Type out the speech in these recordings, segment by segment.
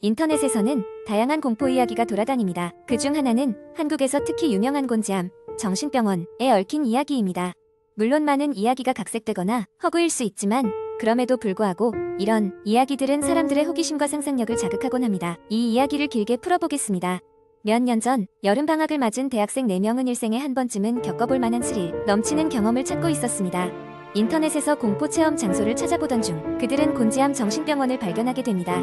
인터넷에서는 다양한 공포 이야기가 돌아다닙니다. 그중 하나는 한국에서 특히 유명한 곤지암, 정신병원에 얽힌 이야기입니다. 물론 많은 이야기가 각색되거나 허구일 수 있지만 그럼에도 불구하고 이런 이야기들은 사람들의 호기심과 상상력을 자극하곤 합니다. 이 이야기를 길게 풀어보겠습니다. 몇 년 전 여름방학을 맞은 대학생 4명은 일생에 한 번쯤은 겪어볼 만한 스릴 넘치는 경험을 찾고 있었습니다. 인터넷에서 공포체험 장소를 찾아보던 중 그들은 곤지암 정신병원을 발견하게 됩니다.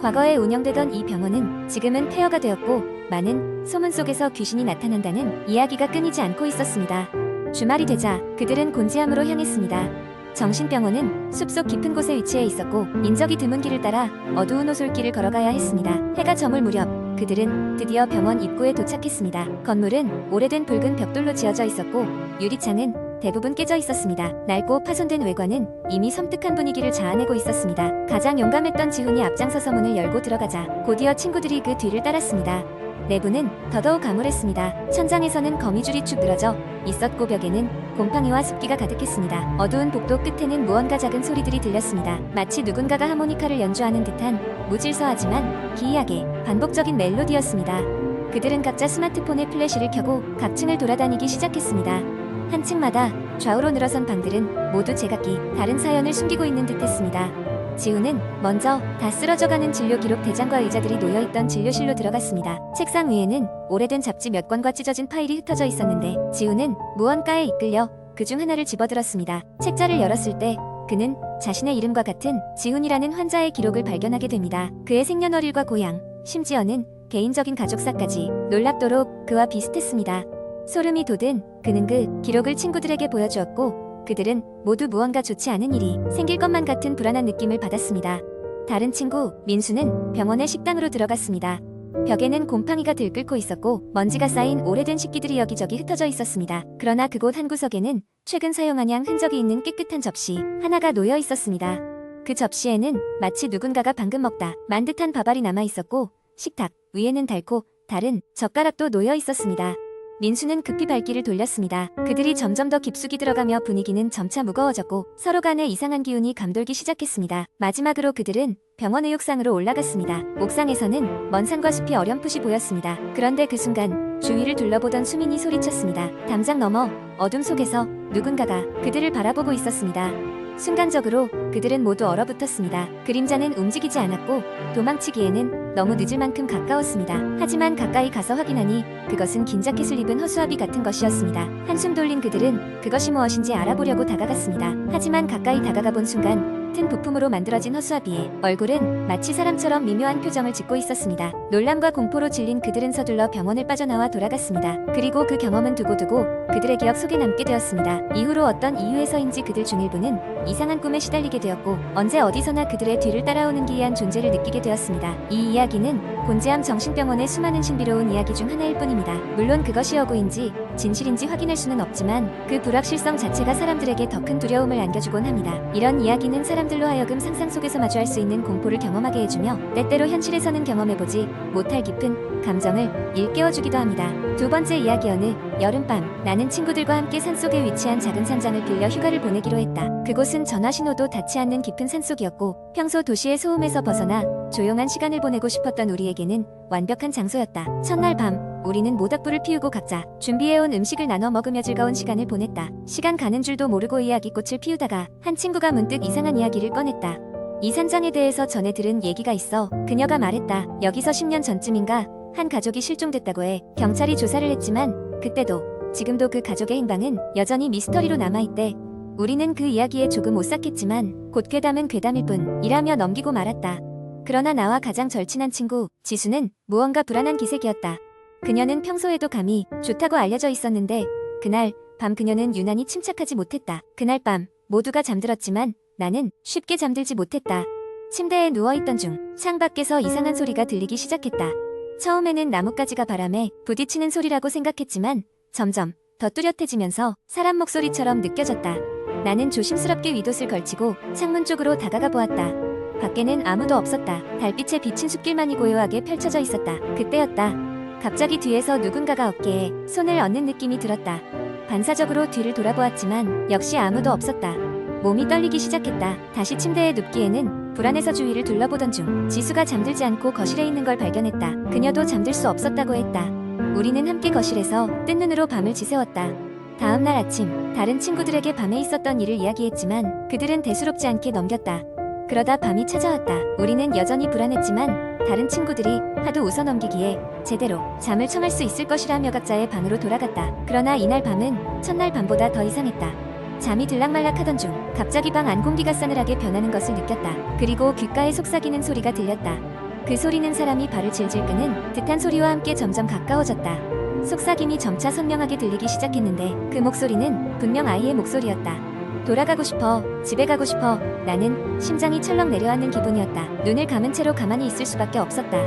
과거에 운영되던 이 병원은 지금은 폐허가 되었고 많은 소문 속에서 귀신이 나타난다는 이야기가 끊이지 않고 있었습니다. 주말이 되자 그들은 곤지암으로 향했습니다. 정신병원은 숲속 깊은 곳에 위치해 있었고 인적이 드문 길을 따라 어두운 오솔길을 걸어가야 했습니다. 해가 저물 무렵 그들은 드디어 병원 입구에 도착했습니다. 건물은 오래된 붉은 벽돌로 지어져 있었고 유리창은 대부분 깨져 있었습니다. 낡고 파손된 외관은 이미 섬뜩한 분위기를 자아내고 있었습니다. 가장 용감했던 지훈이 앞장서서 문을 열고 들어가자 곧이어 친구들이 그 뒤를 따랐습니다. 내부는 더더욱 암울했습니다. 천장에서는 거미줄이 축 늘어져 있었고 벽에는 곰팡이와 습기가 가득했습니다. 어두운 복도 끝에는 무언가 작은 소리들이 들렸습니다. 마치 누군가가 하모니카를 연주하는 듯한 무질서하지만 기이하게 반복적인 멜로디였습니다. 그들은 각자 스마트폰에 플래시를 켜고 각 층을 돌아다니기 시작했습니다. 한 층마다 좌우로 늘어선 방들은 모두 제각기 다른 사연을 숨기고 있는 듯했습니다. 지훈은 먼저 다 쓰러져가는 진료 기록 대장과 의자들이 놓여있던 진료실로 들어갔습니다. 책상 위에는 오래된 잡지 몇 권과 찢어진 파일이 흩어져 있었는데 지훈은 무언가에 이끌려 그중 하나를 집어들었습니다. 책자를 열었을 때 그는 자신의 이름과 같은 지훈이라는 환자의 기록을 발견하게 됩니다. 그의 생년월일과 고향, 심지어는 개인적인 가족사까지 놀랍도록 그와 비슷했습니다. 소름이 돋은 그는 그 기록을 친구들에게 보여주었고 그들은 모두 무언가 좋지 않은 일이 생길 것만 같은 불안한 느낌을 받았습니다. 다른 친구 민수는 병원의 식당으로 들어갔습니다. 벽에는 곰팡이가 들끓고 있었고 먼지가 쌓인 오래된 식기들이 여기저기 흩어져 있었습니다. 그러나 그곳 한 구석에는 최근 사용한 양 흔적이 있는 깨끗한 접시 하나가 놓여 있었습니다. 그 접시에는 마치 누군가가 방금 먹다 만 듯한 밥알이 남아 있었고 식탁 위에는 닳고 다른 젓가락도 놓여 있었습니다. 민수는 급히 발길을 돌렸습니다. 그들이 점점 더 깊숙이 들어가며 분위기는 점차 무거워졌고 서로 간에 이상한 기운이 감돌기 시작했습니다. 마지막으로 그들은 병원 의욕상으로 올라갔습니다. 옥상에서는 먼 산과 숲이 어렴풋이 보였습니다. 그런데 그 순간 주위를 둘러보던 수민이 소리쳤습니다. 담장 너머 어둠 속에서 누군가가 그들을 바라보고 있었습니다. 순간적으로 그들은 모두 얼어붙었습니다. 그림자는 움직이지 않았고 도망치기에는 너무 늦을 만큼 가까웠습니다. 하지만 가까이 가서 확인하니 그것은 긴 자켓을 입은 허수아비 같은 것이었습니다. 한숨 돌린 그들은 그것이 무엇인지 알아보려고 다가갔습니다. 하지만 가까이 다가가 본 순간 튼 부품으로 만들어진 허수아비의 얼굴은 마치 사람처럼 미묘한 표정을 짓고 있었습니다. 놀람과 공포로 질린 그들은 서둘러 병원을 빠져나와 돌아갔습니다. 그리고 그 경험은 두고두고 그들의 기억 속에 남게 되었습니다. 이후로 어떤 이유에서인지 그들 중 일부는 이상한 꿈에 시달리게 되었고 언제 어디서나 그들의 뒤를 따라오는 기이한 존재를 느끼게 되었습니다. 이 이야기는 곤지암 정신병원의 수많은 신비로운 이야기 중 하나일 뿐입니다. 물론 그것이 허구인지 진실인지 확인할 수는 없지만 그 불확실성 자체가 사람들에게 더 큰 두려움을 안겨주곤 합니다. 이런 이야기는 사람들로 하여금 상상 속에서 마주할 수 있는 공포를 경험하게 해주며 때때로 현실에서는 경험해보지 못할 깊은 감정을 일깨워주기도 합니다. 두 번째 이야기. 어느 여름밤 나는 친구들과 함께 산속에 위치한 작은 산장을 빌려 휴가를 보내기로 했다. 그곳은 전화신호도 닿지 않는 깊은 산속이었고 평소 도시의 소음에서 벗어나 조용한 시간을 보내고 싶었던 우리에게는 완벽한 장소였다. 첫날 밤 우리는 모닥불을 피우고 각자 준비해온 음식을 나눠 먹으며 즐거운 시간을 보냈다. 시간 가는 줄도 모르고 이야기꽃을 피우다가 한 친구가 문득 이상한 이야기를 꺼냈다. 이 산장에 대해서 전에 들은 얘기가 있어. 그녀가 말했다. 여기서 10년 전쯤인가 한 가족이 실종됐다고 해. 경찰이 조사를 했지만 그때도 지금도 그 가족의 행방은 여전히 미스터리로 남아있대. 우리는 그 이야기에 조금 오싹했지만 곧 괴담은 괴담일 뿐이라며 넘기고 말았다. 그러나 나와 가장 절친한 친구 지수는 무언가 불안한 기색이었다. 그녀는 평소에도 감이 좋다고 알려져 있었는데 그날 밤 그녀는 유난히 침착하지 못했다. 그날 밤 모두가 잠들었지만 나는 쉽게 잠들지 못했다. 침대에 누워있던 중 창밖에서 이상한 소리가 들리기 시작했다. 처음에는 나뭇가지가 바람에 부딪히는 소리라고 생각했지만 점점 더 뚜렷해지면서 사람 목소리처럼 느껴졌다. 나는 조심스럽게 윗옷을 걸치고 창문 쪽으로 다가가 보았다. 밖에는 아무도 없었다. 달빛에 비친 숲길만이 고요하게 펼쳐져 있었다. 그때였다. 갑자기 뒤에서 누군가가 어깨에 손을 얹는 느낌이 들었다. 반사적으로 뒤를 돌아보았지만 역시 아무도 없었다. 몸이 떨리기 시작했다. 다시 침대에 눕기에는 불안해서 주위를 둘러보던 중 지수가 잠들지 않고 거실에 있는 걸 발견했다. 그녀도 잠들 수 없었다고 했다. 우리는 함께 거실에서 뜬 눈으로 밤을 지새웠다. 다음 날 아침 다른 친구들에게 밤에 있었던 일을 이야기했지만 그들은 대수롭지 않게 넘겼다. 그러다 밤이 찾아왔다. 우리는 여전히 불안했지만 다른 친구들이 하도 웃어넘기기에 제대로 잠을 청할 수 있을 것이라며 각자의 방으로 돌아갔다. 그러나 이날 밤은 첫날 밤보다 더 이상했다. 잠이 들락말락하던 중 갑자기 방 안 공기가 싸늘하게 변하는 것을 느꼈다. 그리고 귓가에 속삭이는 소리가 들렸다. 그 소리는 사람이 발을 질질 끄는 듯한 소리와 함께 점점 가까워졌다. 속삭임이 점차 선명하게 들리기 시작했는데 그 목소리는 분명 아이의 목소리였다. 돌아가고 싶어, 집에 가고 싶어. 나는 심장이 철렁 내려앉는 기분이었다. 눈을 감은 채로 가만히 있을 수밖에 없었다.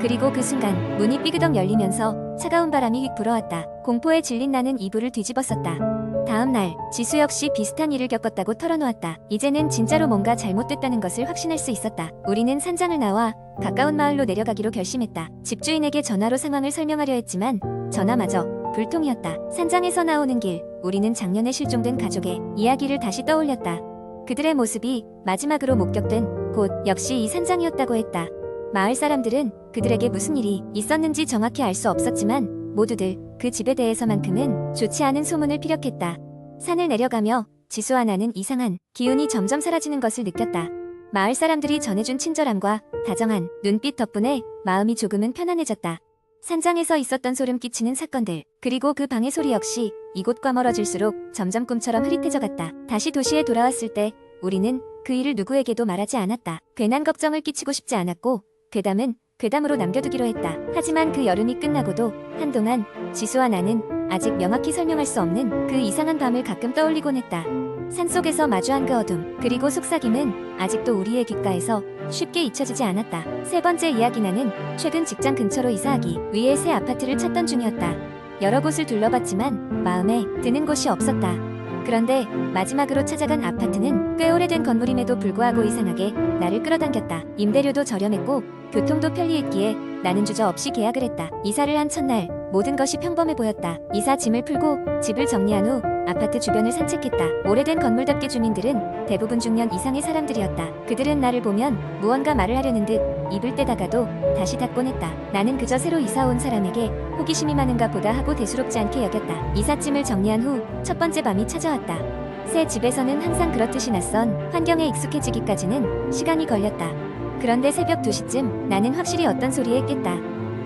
그리고 그 순간 문이 삐그덕 열리면서 차가운 바람이 휙 불어왔다. 공포에 질린 나는 이불을 뒤집었었다. 다음 날 지수 역시 비슷한 일을 겪었다고 털어놓았다. 이제는 진짜로 뭔가 잘못됐다는 것을 확신할 수 있었다. 우리는 산장을 나와 가까운 마을로 내려가기로 결심했다. 집주인에게 전화로 상황을 설명하려 했지만 전화마저 불통이었다. 산장에서 나오는 길, 우리는 작년에 실종된 가족의 이야기를 다시 떠올렸다. 그들의 모습이 마지막으로 목격된 곳 역시 이 산장이었다고 했다. 마을 사람들은 그들에게 무슨 일이 있었는지 정확히 알 수 없었지만 모두들 그 집에 대해서만큼은 좋지 않은 소문을 피력했다. 산을 내려가며 지수와 나는 이상한 기운이 점점 사라지는 것을 느꼈다. 마을 사람들이 전해준 친절함과 다정한 눈빛 덕분에 마음이 조금은 편안해졌다. 산장에서 있었던 소름 끼치는 사건들, 그리고 그 방의 소리 역시 이곳과 멀어질수록 점점 꿈처럼 흐릿해져갔다. 다시 도시에 돌아왔을 때 우리는 그 일을 누구에게도 말하지 않았다. 괜한 걱정을 끼치고 싶지 않았고 괴담은 괴담으로 남겨두기로 했다. 하지만 그 여름이 끝나고도 한동안 지수와 나는 아직 명확히 설명할 수 없는 그 이상한 밤을 가끔 떠올리곤 했다. 산속에서 마주한 그 어둠, 그리고 속삭임은 아직도 우리의 귓가에서 쉽게 잊혀지지 않았다. 세 번째 이야기. 나는 최근 직장 근처로 이사하기 위해 새 아파트를 찾던 중이었다. 여러 곳을 둘러봤지만 마음에 드는 곳이 없었다. 그런데 마지막으로 찾아간 아파트는 꽤 오래된 건물임에도 불구하고 이상하게 나를 끌어당겼다. 임대료도 저렴했고 교통도 편리했기에 나는 주저없이 계약을 했다. 이사를 한 첫날 모든 것이 평범해 보였다. 이사 짐을 풀고 집을 정리한 후 아파트 주변을 산책했다. 오래된 건물답게 주민들은 대부분 중년 이상의 사람들이었다. 그들은 나를 보면 무언가 말을 하려는 듯 입을 떼다가도 다시 닫곤 했다. 나는 그저 새로 이사 온 사람에게 호기심이 많은가 보다 하고 대수롭지 않게 여겼다. 이삿짐을 정리한 후 첫 번째 밤이 찾아왔다. 새 집에서는 항상 그렇듯이 낯선 환경에 익숙해지기까지는 시간이 걸렸다. 그런데 새벽 2시쯤 나는 확실히 어떤 소리에 깼다.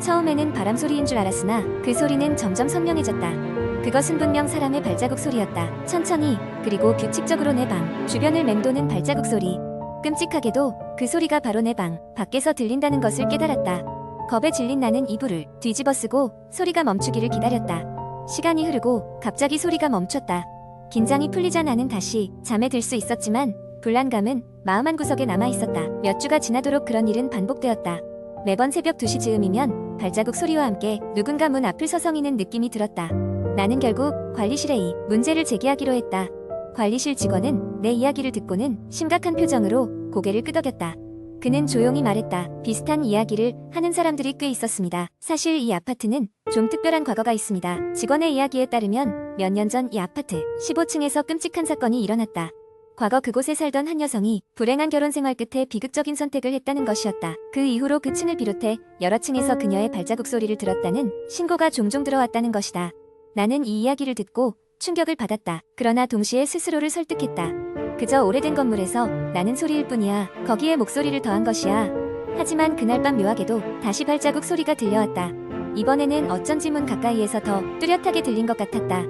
처음에는 바람 소리인 줄 알았으나 그 소리는 점점 선명해졌다. 그것은 분명 사람의 발자국 소리였다. 천천히, 그리고 규칙적으로 내 방 주변을 맴도는 발자국 소리. 끔찍하게도 그 소리가 바로 내 방 밖에서 들린다는 것을 깨달았다. 겁에 질린 나는 이불을 뒤집어쓰고 소리가 멈추기를 기다렸다. 시간이 흐르고 갑자기 소리가 멈췄다. 긴장이 풀리자 나는 다시 잠에 들 수 있었지만 불안감은 마음 한구석에 남아있었다. 몇 주가 지나도록 그런 일은 반복되었다. 매번 새벽 2시 즈음이면 발자국 소리와 함께 누군가 문 앞을 서성이는 느낌이 들었다. 나는 결국 관리실에 이 문제를 제기하기로 했다. 관리실 직원은 내 이야기를 듣고는 심각한 표정으로 고개를 끄덕였다. 그는 조용히 말했다. 비슷한 이야기를 하는 사람들이 꽤 있었습니다. 사실 이 아파트는 좀 특별한 과거가 있습니다. 직원의 이야기에 따르면 몇 년 전 이 아파트 15층에서 끔찍한 사건이 일어났다. 과거 그곳에 살던 한 여성이 불행한 결혼 생활 끝에 비극적인 선택을 했다는 것이었다. 그 이후로 그 층을 비롯해 여러 층에서 그녀의 발자국 소리를 들었다는 신고가 종종 들어왔다는 것이다. 나는 이 이야기를 듣고 충격을 받았다. 그러나 동시에 스스로를 설득했다. 그저 오래된 건물에서 나는 소리일 뿐이야. 거기에 목소리를 더한 것이야. 하지만 그날 밤 묘하게도 다시 발자국 소리가 들려왔다. 이번에는 어쩐지 문 가까이에서 더 뚜렷하게 들린 것 같았다.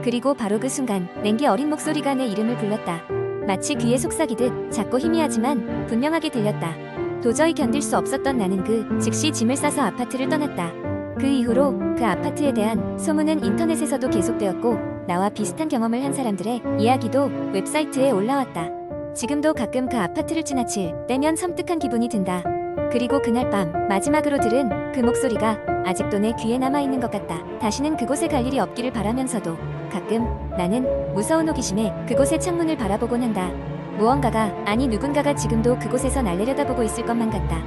그리고 바로 그 순간 냉기 어린 목소리가 내 이름을 불렀다. 마치 귀에 속삭이듯 작고 희미하지만 분명하게 들렸다. 도저히 견딜 수 없었던 나는 즉시 짐을 싸서 아파트를 떠났다. 그 이후로 그 아파트에 대한 소문은 인터넷에서도 계속되었고 나와 비슷한 경험을 한 사람들의 이야기도 웹사이트에 올라왔다. 지금도 가끔 그 아파트를 지나칠 때면 섬뜩한 기분이 든다. 그리고 그날 밤 마지막으로 들은 그 목소리가 아직도 내 귀에 남아있는 것 같다. 다시는 그곳에 갈 일이 없기를 바라면서도 가끔 나는 무서운 호기심에 그곳의 창문을 바라보곤 한다. 무언가가, 아니 누군가가 지금도 그곳에서 날 내려다보고 있을 것만 같다.